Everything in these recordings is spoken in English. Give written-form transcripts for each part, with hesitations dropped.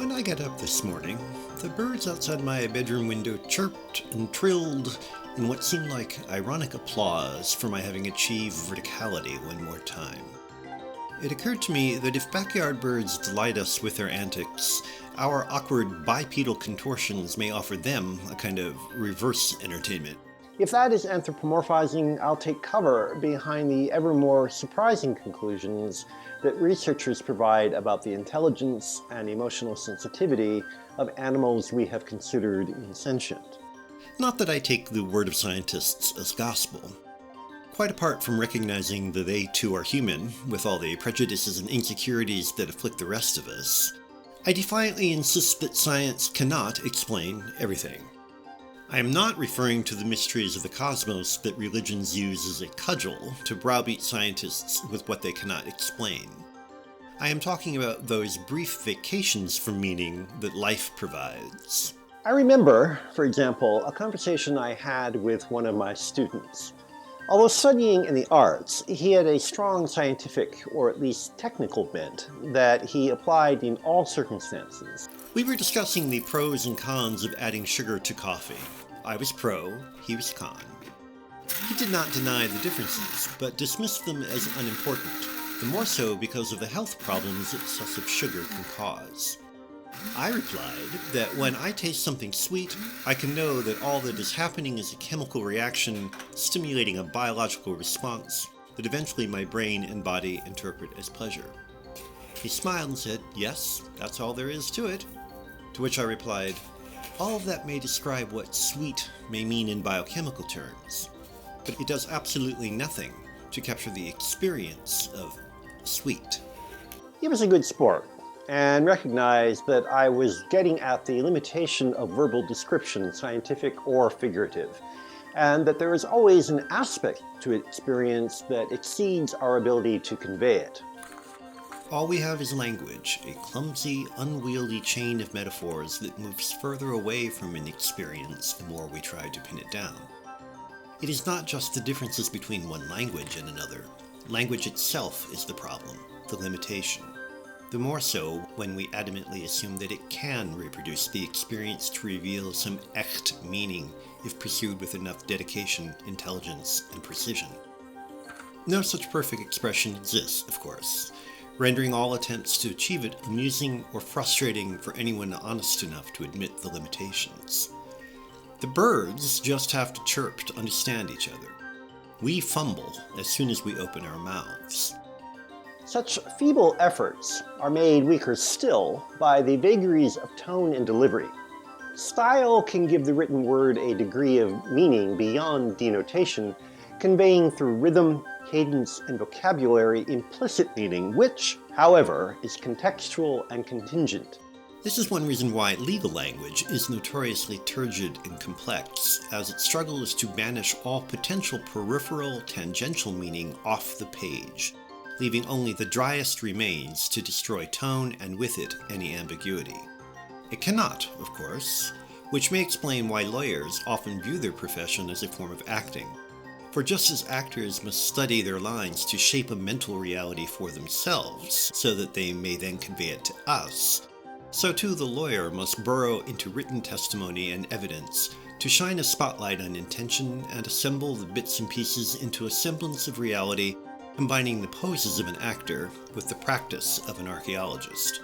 When I got up this morning, the birds outside my bedroom window chirped and trilled in what seemed like ironic applause for my having achieved verticality one more time. It occurred to me that if backyard birds delight us with their antics, our awkward bipedal contortions may offer them a kind of reverse entertainment. If that is anthropomorphizing, I'll take cover behind the ever more surprising conclusions that researchers provide about the intelligence and emotional sensitivity of animals we have considered insentient. Not that I take the word of scientists as gospel. Quite apart from recognizing that they too are human, with all the prejudices and insecurities that afflict the rest of us, I defiantly insist that science cannot explain everything. I am not referring to the mysteries of the cosmos that religions use as a cudgel to browbeat scientists with what they cannot explain. I am talking about those brief vacations from meaning that life provides. I remember, for example, a conversation I had with one of my students. Although studying in the arts, he had a strong scientific, or at least technical bent, that he applied in all circumstances. We were discussing the pros and cons of adding sugar to coffee. I was pro, he was con. He did not deny the differences, but dismissed them as unimportant, the more so because of the health problems excessive sugar can cause. I replied that when I taste something sweet, I can know that all that is happening is a chemical reaction stimulating a biological response that eventually my brain and body interpret as pleasure. He smiled and said, "Yes, that's all there is to it." To which I replied, "All of that may describe what sweet may mean in biochemical terms, but it does absolutely nothing to capture the experience of sweet." He was a good sport and recognized that I was getting at the limitation of verbal description, scientific or figurative, and that there is always an aspect to experience that exceeds our ability to convey it. All we have is language, a clumsy, unwieldy chain of metaphors that moves further away from an experience the more we try to pin it down. It is not just the differences between one language and another. Language itself is the problem, the limitation. The more so when we adamantly assume that it can reproduce the experience to reveal some echt meaning if pursued with enough dedication, intelligence, and precision. No such perfect expression exists, of course, rendering all attempts to achieve it amusing or frustrating for anyone honest enough to admit the limitations. The birds just have to chirp to understand each other. We fumble as soon as we open our mouths. Such feeble efforts are made weaker still by the vagaries of tone and delivery. Style can give the written word a degree of meaning beyond denotation, conveying through rhythm, cadence, and vocabulary implicit meaning, which, however, is contextual and contingent. This is one reason why legal language is notoriously turgid and complex, as its struggle is to banish all potential peripheral, tangential meaning off the page, leaving only the driest remains to destroy tone and with it any ambiguity. It cannot, of course, which may explain why lawyers often view their profession as a form of acting. For just as actors must study their lines to shape a mental reality for themselves so that they may then convey it to us, so too the lawyer must burrow into written testimony and evidence to shine a spotlight on intention and assemble the bits and pieces into a semblance of reality, combining the poses of an actor with the practice of an archaeologist.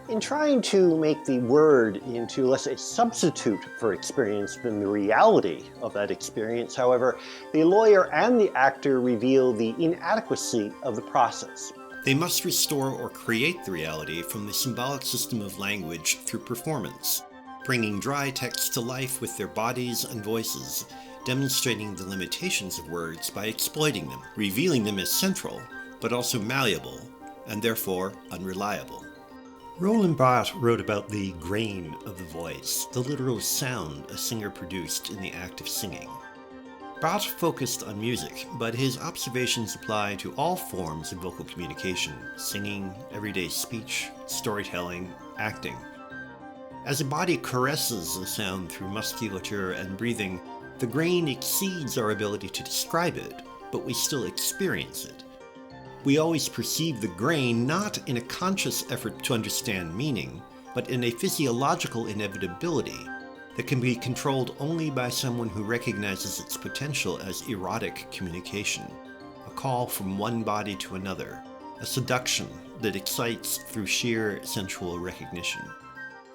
In trying to make the word into less a substitute for experience than the reality of that experience, however, the lawyer and the actor reveal the inadequacy of the process. They must restore or create the reality from the symbolic system of language through performance, bringing dry texts to life with their bodies and voices, demonstrating the limitations of words by exploiting them, revealing them as central, but also malleable, and therefore unreliable. Roland Barthes wrote about the grain of the voice, the literal sound a singer produced in the act of singing. Barthes focused on music, but his observations apply to all forms of vocal communication: singing, everyday speech, storytelling, acting. As a body caresses a sound through musculature and breathing, the grain exceeds our ability to describe it, but we still experience it. We always perceive the grain not in a conscious effort to understand meaning, but in a physiological inevitability that can be controlled only by someone who recognizes its potential as erotic communication, a call from one body to another, a seduction that excites through sheer sensual recognition.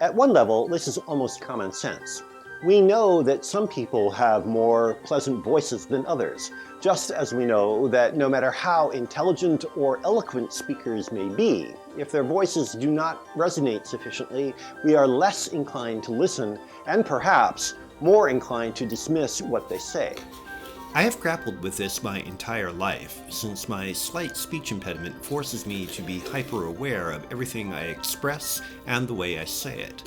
At one level, this is almost common sense. We know that some people have more pleasant voices than others, just as we know that no matter how intelligent or eloquent speakers may be, if their voices do not resonate sufficiently, we are less inclined to listen and perhaps more inclined to dismiss what they say. I have grappled with this my entire life, since my slight speech impediment forces me to be hyper-aware of everything I express and the way I say it.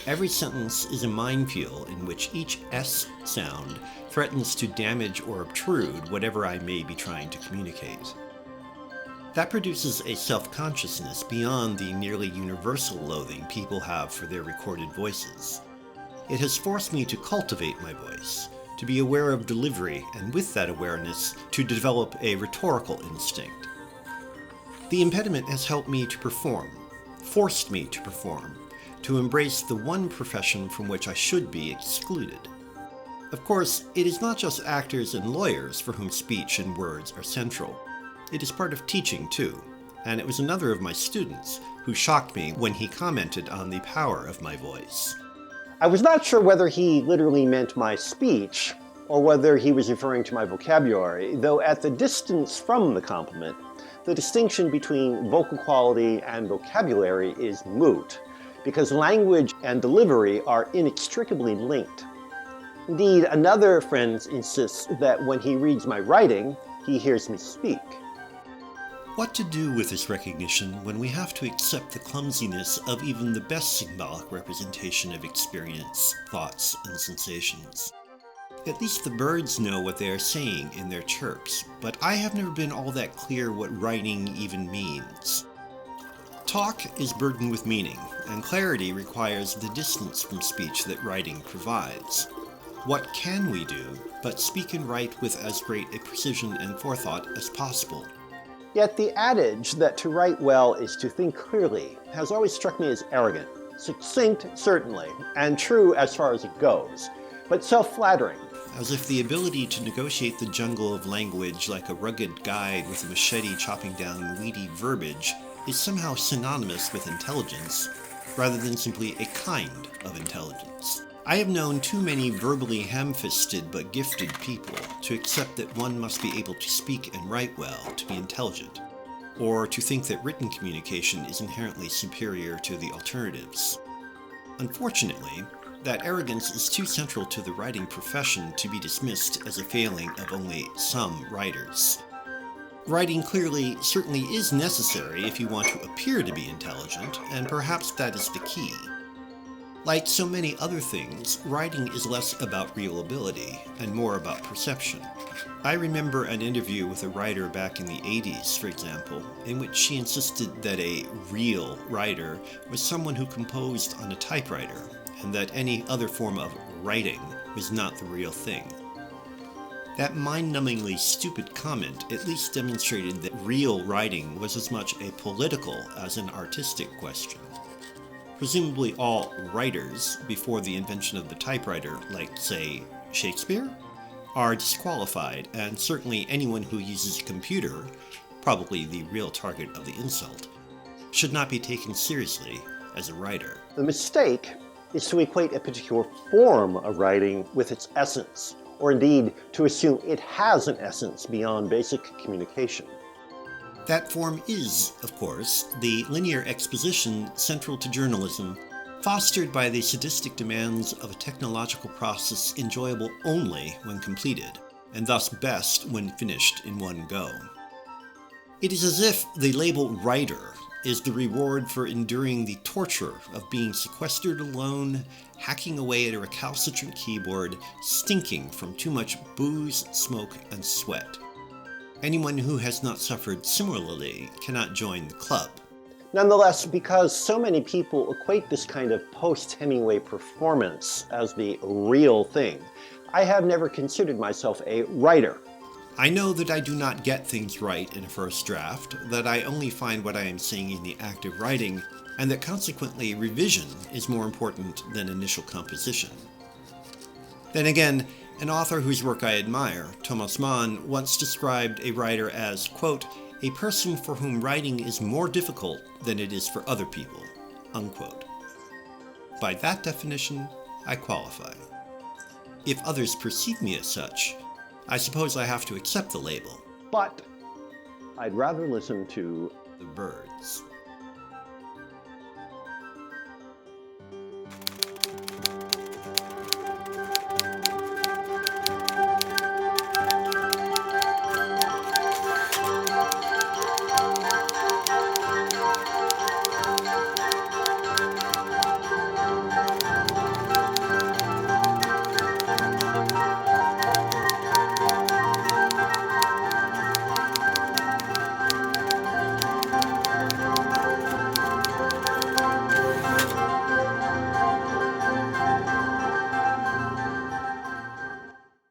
Every sentence is a minefield in which each S sound threatens to damage or obtrude whatever I may be trying to communicate. That produces a self-consciousness beyond the nearly universal loathing people have for their recorded voices. It has forced me to cultivate my voice, to be aware of delivery, and with that awareness, to develop a rhetorical instinct. The impediment has helped me to perform, forced me to perform, to embrace the one profession from which I should be excluded. Of course, it is not just actors and lawyers for whom speech and words are central. It is part of teaching, too, and it was another of my students who shocked me when he commented on the power of my voice. I was not sure whether he literally meant my speech or whether he was referring to my vocabulary, though at the distance from the compliment, the distinction between vocal quality and vocabulary is moot, because language and delivery are inextricably linked. Indeed, another friend insists that when he reads my writing, he hears me speak. What to do with this recognition when we have to accept the clumsiness of even the best symbolic representation of experience, thoughts, and sensations? At least the birds know what they are saying in their chirps, but I have never been all that clear what writing even means. Talk is burdened with meaning, and clarity requires the distance from speech that writing provides. What can we do but speak and write with as great a precision and forethought as possible? Yet the adage that to write well is to think clearly has always struck me as arrogant, succinct certainly, and true as far as it goes, but self-flattering. As if the ability to negotiate the jungle of language like a rugged guide with a machete chopping down weedy verbiage is somehow synonymous with intelligence, rather than simply a kind of intelligence. I have known too many verbally ham-fisted but gifted people to accept that one must be able to speak and write well to be intelligent, or to think that written communication is inherently superior to the alternatives. Unfortunately, that arrogance is too central to the writing profession to be dismissed as a failing of only some writers. Writing clearly certainly is necessary if you want to appear to be intelligent, and perhaps that is the key. Like so many other things, writing is less about real ability and more about perception. I remember an interview with a writer back in the 80s, for example, in which she insisted that a real writer was someone who composed on a typewriter, and that any other form of writing was not the real thing. That mind-numbingly stupid comment at least demonstrated that real writing was as much a political as an artistic question. Presumably all writers, before the invention of the typewriter, like, say, Shakespeare, are disqualified, and certainly anyone who uses a computer, probably the real target of the insult, should not be taken seriously as a writer. The mistake is to equate a particular form of writing with its essence, or indeed to assume it has an essence beyond basic communication. That form is, of course, the linear exposition central to journalism, fostered by the sadistic demands of a technological process enjoyable only when completed, and thus best when finished in one go. It is as if the label writer is the reward for enduring the torture of being sequestered alone, hacking away at a recalcitrant keyboard, stinking from too much booze, smoke, and sweat. Anyone who has not suffered similarly cannot join the club. Nonetheless, because so many people equate this kind of post-Hemingway performance as the real thing, I have never considered myself a writer. I know that I do not get things right in a first draft, that I only find what I am saying in the act of writing, and that consequently revision is more important than initial composition. Then again, an author whose work I admire, Thomas Mann, once described a writer as, quote, a person for whom writing is more difficult than it is for other people, unquote. By that definition, I qualify. If others perceive me as such, I suppose I have to accept the label. But I'd rather listen to The Byrds.